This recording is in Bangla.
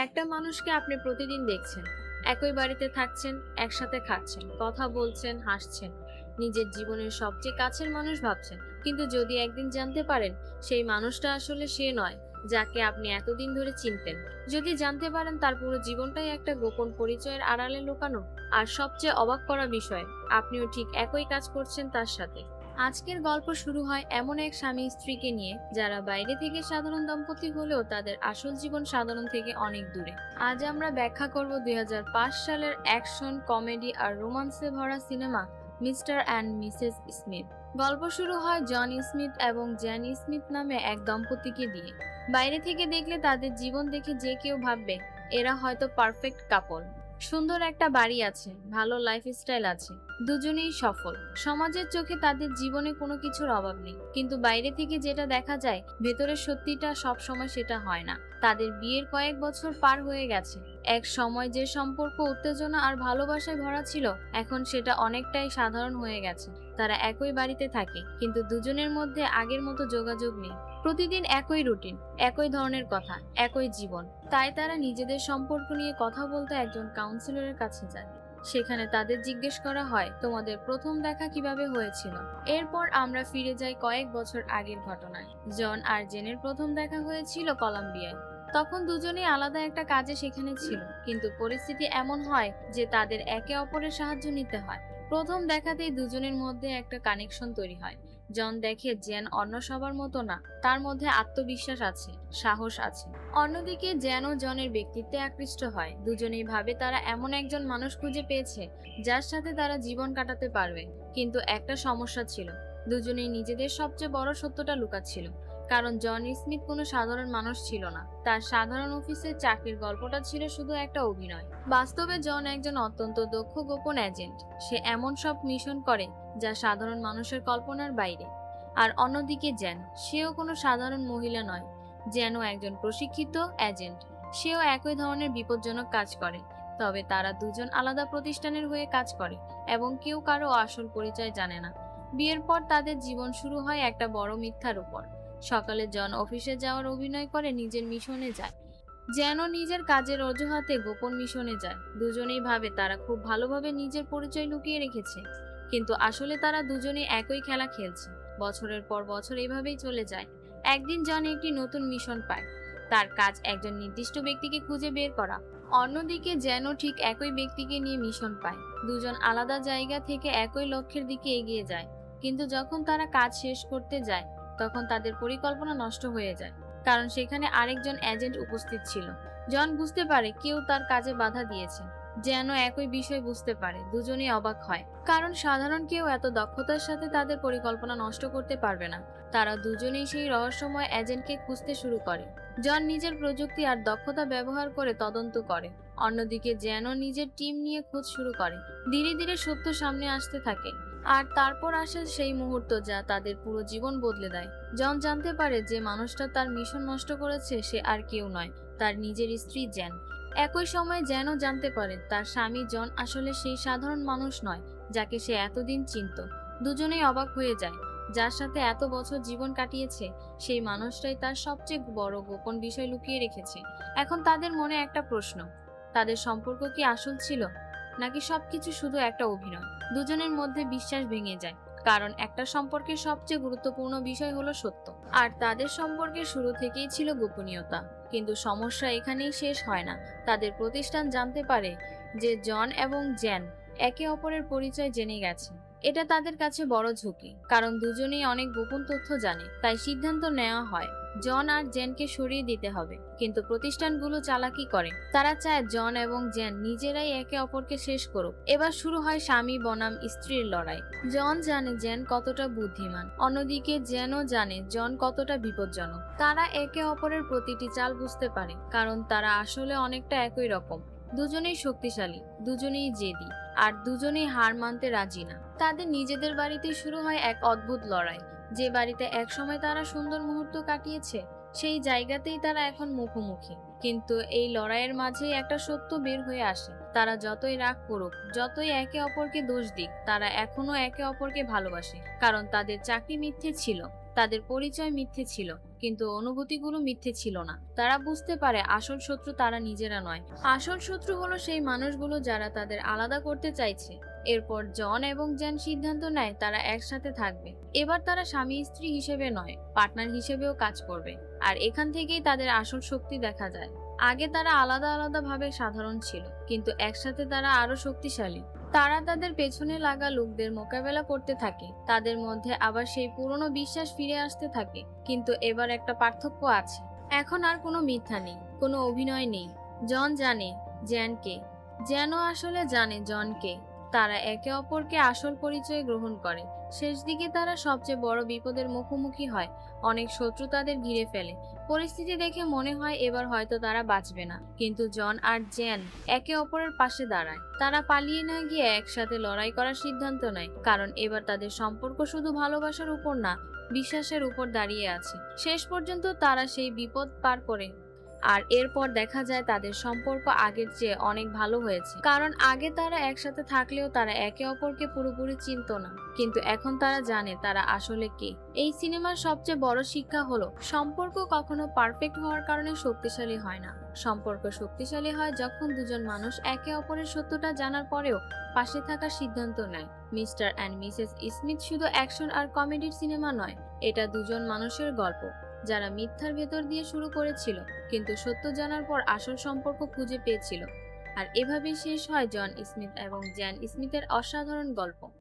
একটা মানুষকে আপনি প্রতিদিন দেখছেন, একই বাড়িতে থাকছেন, একসাথে খাচ্ছেন, কথা বলছেন, হাসছেন, নিজের জীবনের সবচেয়ে কাছের মানুষ ভাবছেন। কিন্তু যদি একদিন জানতে পারেন সেই মানুষটা আসলে সে নয় যাকে আপনি এতদিন ধরে চিনতেন, যদি জানতে পারেন তার পুরো জীবনটাই একটা গোপন পরিচয়ের আড়ালে লুকানো, আর সবচেয়ে অবাক করা বিষয়, আপনিও ঠিক একই কাজ করছেন তার সাথে। আজকের গল্প শুরু হয় এমন এক স্বামী স্ত্রীকে নিয়ে যারা বাইরে থেকে সাধারণ দম্পতি হলেও তাদের আসল জীবন সাধারণ থেকে অনেক দূরে। আজ আমরা ব্যাখ্যা করব 2005 সালের অ্যাকশন, কমেডি আর রোমান্সে ভরা cinema mister and Mrs Smith. গল্প শুরু হয় জন স্মিথ এবং জেন স্মিথ নামে এক দম্পতিকে দিয়ে। বাইরে থেকে দেখলে তাদের জীবন দেখে যে কেউ ভাববে এরা হয়তো পারফেক্ট কাপল। সুন্দর একটা বাড়ি আছে, ভালো লাইফস্টাইল আছে, দুজনেই সফল, সমাজের চোখে তাদের জীবনে কোনো কিছুর অভাব নেই। কিন্তু বাইরে থেকে যেটা দেখা যায়, ভেতরের সত্যিটা সব সময় সেটা হয় না। তাদের বিয়ের কয়েক বছর পার হয়ে গেছে। এক সময় যে সম্পর্ক উত্তেজনা আর ভালোবাসায় ভরা ছিল, এখন সেটা অনেকটাই সাধারণ হয়ে গেছে। তারা একই বাড়িতে থাকে, কিন্তু দুজনের মধ্যে আগের মতো যোগাযোগ নেই। প্রতিদিন একই রুটিন, একই ধরনের কথা, একই জীবন। তাই তারা নিজেদের সম্পর্ক নিয়ে কথা বলতে একজন কাউন্সিলরের কাছে যায়। সেখানে তাদের জিজ্ঞেস করা হয়, তোমাদের প্রথম দেখা কিভাবে হয়েছিল। এরপর আমরা ফিরে যাই কয়েক বছর আগের ঘটনায়। জন আর জেনের প্রথম দেখা হয়েছিল কলম্বিয়ায়। তখন দুজনেই আলাদা একটা কাজে সেখানে ছিল, কিন্তু পরিস্থিতি এমন হয় যে তাদের একে অপরের সাহায্য নিতে হয়। প্রথম দেখাতেই দুজনের মধ্যে একটা কানেকশন তৈরি হয়। জন দেখে জেন অন্য সবার মতো না, তার মধ্যে আত্মবিশ্বাস আছে, সাহস আছে। অন্যদিকে জেন ও জনের ব্যক্তিত্বে আকৃষ্ট হয়। দুজনেই ভাবে তারা এমন একজন মানুষ খুঁজে পেয়েছে যার সাথে তারা জীবন কাটাতে পারবে। কিন্তু একটা সমস্যা ছিল, দুজনেই নিজেদের সবচেয়ে বড় সত্যটা লুকাচ্ছিল। কারণ জন স্মিথ কোনো সাধারণ মানুষ ছিল না। তার সাধারণ অফিসের চাকরির গল্পটা ছিল শুধু একটা অভিনয়। বাস্তবে জন একজন অত্যন্ত দক্ষ গোপন এজেন্ট। সে এমন সব মিশন করে যা সাধারণ মানুষের কল্পনার বাইরে। আর অন্যদিকে জেন, সেও কোনো সাধারণ মহিলা নয়। জেনও একজন প্রশিক্ষিত এজেন্ট। সেও একই ধরনের বিপজ্জনক কাজ করে। তবে তারা দুজন আলাদা প্রতিষ্ঠানের হয়ে কাজ করে এবং কেউ কারো আসল পরিচয় জানে না। বিয়ের পর তাদের জীবন শুরু হয় একটা বড় মিথ্যার উপর। সকালে জন অফিসে যাওয়ার অভিনয় করে নিজের মিশনে যায়। যেন নিজের কাজের অজুহাতে গোপন মিশনে যায়। দুজনেই ভাবে তারা খুব ভালোভাবে নিজের পরিচয় লুকিয়ে রেখেছে, কিন্তু আসলে তারা দুজনেই একই খেলা খেলছে। বছরের পর বছর এভাবেই চলে যায়। একদিন জন একটি নতুন মিশন পায়। তার কাজ একজন নির্দিষ্ট ব্যক্তিকে খুঁজে বের করা। অন্যদিকে যেন ঠিক একই ব্যক্তিকে নিয়ে মিশন পায়। দুজন আলাদা জায়গা থেকে একই লক্ষ্যের দিকে এগিয়ে যায়। কিন্তু যখন তারা কাজ শেষ করতে যায়, তখন তাদের পরিকল্পনা নষ্ট হয়ে যায়, কারণ সেখানে আরেকজন এজেন্ট উপস্থিত ছিল। জন বুঝতে পারে কেউ তার কাজে বাধা দিয়েছে। যেন একই বিষয় বুঝতে পারে, দুজনেই অবাক হয়, কারণ সাধারণ কেউ এত দক্ষতার সাথে তাদের পরিকল্পনা নষ্ট করতে পারবে না। তারা দুজনেই সেই রহস্যময় এজেন্টকে খুঁজতে শুরু করে। জন নিজের প্রযুক্তি আর দক্ষতা ব্যবহার করে তদন্ত করে। অন্যদিকে যেন নিজের টিম নিয়ে খোঁজ শুরু করে। ধীরে ধীরে সত্য সামনে আসতে থাকে। আর তারপর আসে সেই মুহূর্ত যা তাদের পুরো জীবন বদলে দেয়। জন জানতে পারে যে মানুষটা তার মিশন নষ্ট করেছে সে আর কেউ নয়, তার নিজের স্ত্রী জেন। একই সময় জেনও জানতে পারে তার স্বামী জন আসলে সেই সাধারণ মানুষ নয় যাকে সে এতদিন চিনত। দুজনেই অবাক হয়ে যায়। যার সাথে এত বছর জীবন কাটিয়েছে, সেই মানুষটাই তার সবচেয়ে বড় গোপন বিষয় লুকিয়ে রেখেছে। এখন তাদের মনে একটা প্রশ্ন, তাদের সম্পর্ক কি আসল ছিল, নাকি সবকিছু শুধু একটা অভিনয়? দুজনের মধ্যে বিশ্বাস ভেঙে যায়, কারণ একটা সম্পর্কের সবচেয়ে গুরুত্বপূর্ণ বিষয় হলো সত্য। আর তাদের সম্পর্কের শুরু থেকেই ছিল গোপনীয়তা। কিন্তু সমস্যা এখানেই শেষ হয় না। তাদের প্রতিষ্ঠান জানতে পারে যে জন এবং জেন একে অপরের পরিচয় জেনে গেছে। এটা তাদের কাছে বড় ঝুঁকি, কারণ দুজনেই অনেক গোপন তথ্য জানে। তাই সিদ্ধান্ত নেওয়া হয় জন আর জেনকে সরিয়ে দিতে হবে। কিন্তু প্রতিষ্ঠানগুলো চালাকি করে। তারা চায় জন এবং জেন নিজেরাই একে অপরকে শেষ করুক। এবার শুরু হয় স্বামী বনাম স্ত্রীর লড়াই। জন জানে জেন কতটা বুদ্ধিমান, অন্যদিকে জেনও জানে জন কতটা বিপজ্জনক। তারা একে অপরের প্রতিটি চাল বুঝতে পারে, কারণ তারা আসলে অনেকটা একই রকম। দুজনেই শক্তিশালী, দুজনেই জেদি, আর দুজনেই হার মানতে রাজি না। তাদের নিজেদের বাড়িতে শুরু হয় এক অদ্ভুত লড়াই। যে বাড়িতে একসময় তারা সুন্দর মুহূর্ত কাটিয়েছে, সেই জায়গাতেই তারা এখন মুখোমুখি। কিন্তু এই লড়াইয়ের মাঝেই একটা সত্য বের হয়ে আসে। তারা যতই রাগ করুক, যতই একে অপরকে দোষ দিক, তারা এখনো একে অপরকে ভালোবাসে। কারণ তাদের চাকরি মিথ্যে ছিল, তাদের পরিচয় মিথ্যে ছিল, কিন্তু অনুভূতিগুলো মিথ্যে ছিল না। তারা বুঝতে পারে আসল শত্রু তারা নিজেরা নয়, আসল শত্রু হলো সেই মানুষগুলো যারা তাদের আলাদা করতে চাইছে। এরপর জন এবং জ্যান সিদ্ধান্ত নেয় তারা একসাথে থাকবে। এবার তারা স্বামী স্ত্রী হিসেবে নয়, পার্টনার হিসেবেও কাজ করবে। আর এখান থেকেই তাদের আসল শক্তি দেখা যায়। আগে তারা আলাদা আলাদা ভাবে সাধারণ ছিল, কিন্তু একসাথে তারা আরো শক্তিশালী। তারা তাদের পেছনে লাগা লোকদের মোকাবেলা করতে থাকে, তাদের মধ্যে আবার সেই পুরনো বিশ্বাস ফিরে আসতে থাকে। কিন্তু এবার একটা পার্থক্য আছে, এখন আর কোনো মিথ্যা নেই, কোনো অভিনয় নেই। জন জানে জ্যানকে, জ্যানও আসলে জানে জনকে। তারা একে অপরকে আসল পরিচয় গ্রহণ করে। শেষ দিকে তারা সবচেয়ে বড় বিপদের মুখোমুখি হয়। অনেক শত্রু তাদের ঘিরে ফেলে। পরিস্থিতি দেখে মনে হয় এবার হয়তো তারা বাঁচবে না, কিন্তু জন আর জ্যান একে অপরের পাশে দাঁড়ায়। তারা পালিয়ে না গিয়ে একসাথে লড়াই করার সিদ্ধান্ত নেয়, কারণ এবার তাদের সম্পর্ক শুধু ভালোবাসার উপর না, বিশ্বাসের উপর দাঁড়িয়ে আছে। শেষ পর্যন্ত তারা সেই বিপদ পার করে। আর এরপর দেখা যায় তাদের সম্পর্ক আগের চেয়ে অনেক ভালো হয়েছে, কারণ আগে তারা একসাথে থাকলেও তারা একে অপরকে পুরোপুরি চিনত না, কিন্তু এখন তারা জানে তারা আসলে কে। এই সিনেমার সবচেয়ে বড় শিক্ষা হলো, সম্পর্ক কখনো পারফেক্ট হওয়ার কারণে শক্তিশালী হয় না। সম্পর্ক শক্তিশালী হয় যখন দুজন মানুষ একে অপরের সত্যটা জানার পরেও পাশে থাকার সিদ্ধান্ত নেয়। মিস্টার অ্যান্ড মিসেস স্মিথ শুধু অ্যাকশন আর কমেডির সিনেমা নয়, এটা দুজন মানুষের গল্প যারা মিথ্যার ভেতর দিয়ে শুরু করেছিল, কিন্তু সত্য জানার পর আসল সম্পর্ক খুঁজে পেয়েছিল। আর এভাবেই শেষ হয় জন স্মিথ এবং জ্যান স্মিথের অসাধারণ গল্প।